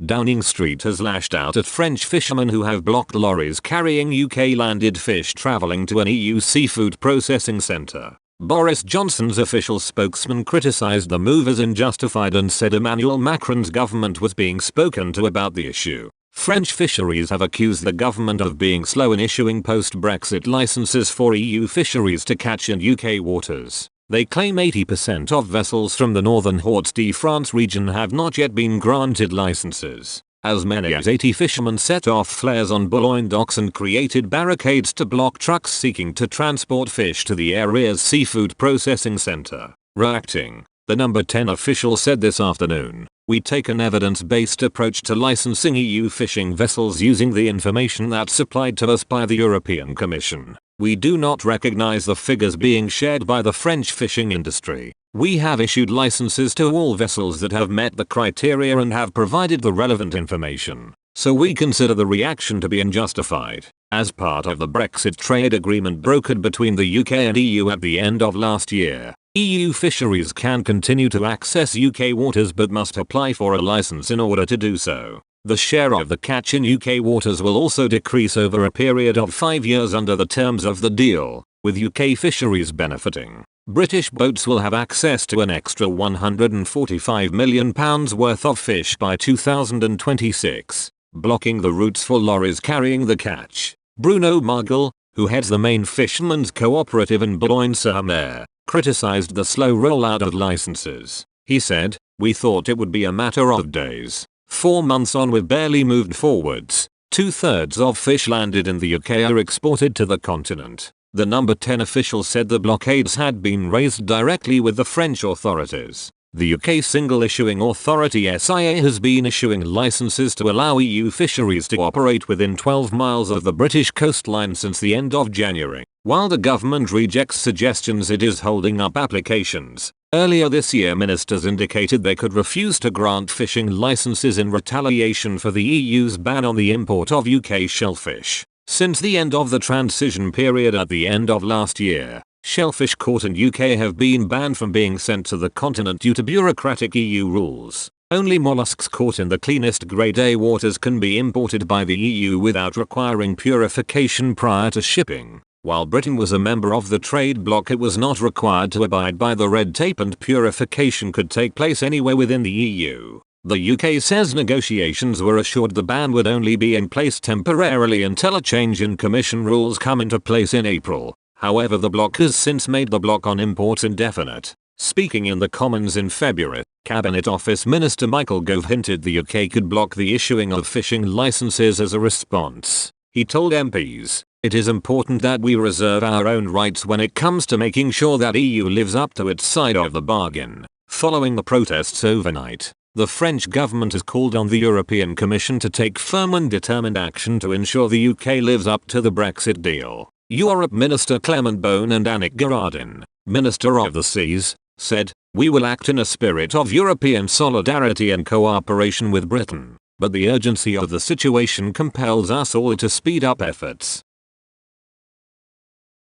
Downing Street has lashed out at French fishermen who have blocked lorries carrying UK landed fish travelling to an EU seafood processing centre. Boris Johnson's official spokesman criticised the move as unjustified and said Emmanuel Macron's government was being spoken to about the issue. French fisheries have accused the government of being slow in issuing post-Brexit licenses for EU fisheries to catch in UK waters. They claim 80% of vessels from the northern Hauts-de-France region have not yet been granted licenses. As many as 80 fishermen set off flares on Boulogne docks and created barricades to block trucks seeking to transport fish to the area's seafood processing centre. Reacting, the number 10 official said this afternoon, "We take an evidence-based approach to licensing EU fishing vessels using the information that's supplied to us by the European Commission. We do not recognize the figures being shared by the French fishing industry. We have issued licenses to all vessels that have met the criteria and have provided the relevant information. So we consider the reaction to be unjustified." As part of the Brexit trade agreement brokered between the UK and EU at the end of last year, EU fisheries can continue to access UK waters but must apply for a license in order to do so. The share of the catch in UK waters will also decrease over a period of 5 years under the terms of the deal, with UK fisheries benefiting. British boats will have access to an extra £145 million worth of fish by 2026, blocking the routes for lorries carrying the catch. Bruno Margel, who heads the main fishermen's cooperative in Boulogne-sur-Mer, criticised the slow rollout of licenses. He said, "We thought it would be a matter of days. 4 months on we've barely moved forwards. 2/3 of fish landed in the UK are exported to the continent." The number 10 official said the blockades had been raised directly with the French authorities. The UK Single Issuing Authority SIA has been issuing licenses to allow EU fisheries to operate within 12 miles of the British coastline since the end of January. While the government rejects suggestions it is holding up applications, earlier this year ministers indicated they could refuse to grant fishing licenses in retaliation for the EU's ban on the import of UK shellfish. Since the end of the transition period at the end of last year, shellfish caught in UK have been banned from being sent to the continent due to bureaucratic EU rules. Only mollusks caught in the cleanest grade A waters can be imported by the EU without requiring purification prior to shipping. While Britain was a member of the trade bloc, it was not required to abide by the red tape and purification could take place anywhere within the EU. The UK says negotiations were assured the ban would only be in place temporarily until a change in Commission rules come into place in April. However, the bloc has since made the block on imports indefinite. Speaking in the Commons in February, Cabinet Office Minister Michael Gove hinted the UK could block the issuing of fishing licenses as a response. He told MPs, "It is important that we reserve our own rights when it comes to making sure that EU lives up to its side of the bargain." Following the protests overnight, the French government has called on the European Commission to take firm and determined action to ensure the UK lives up to the Brexit deal. Europe Minister Clement Beaune and Annick Girardin, Minister of the Seas, said, "We will act in a spirit of European solidarity and cooperation with Britain, but the urgency of the situation compels us all to speed up efforts."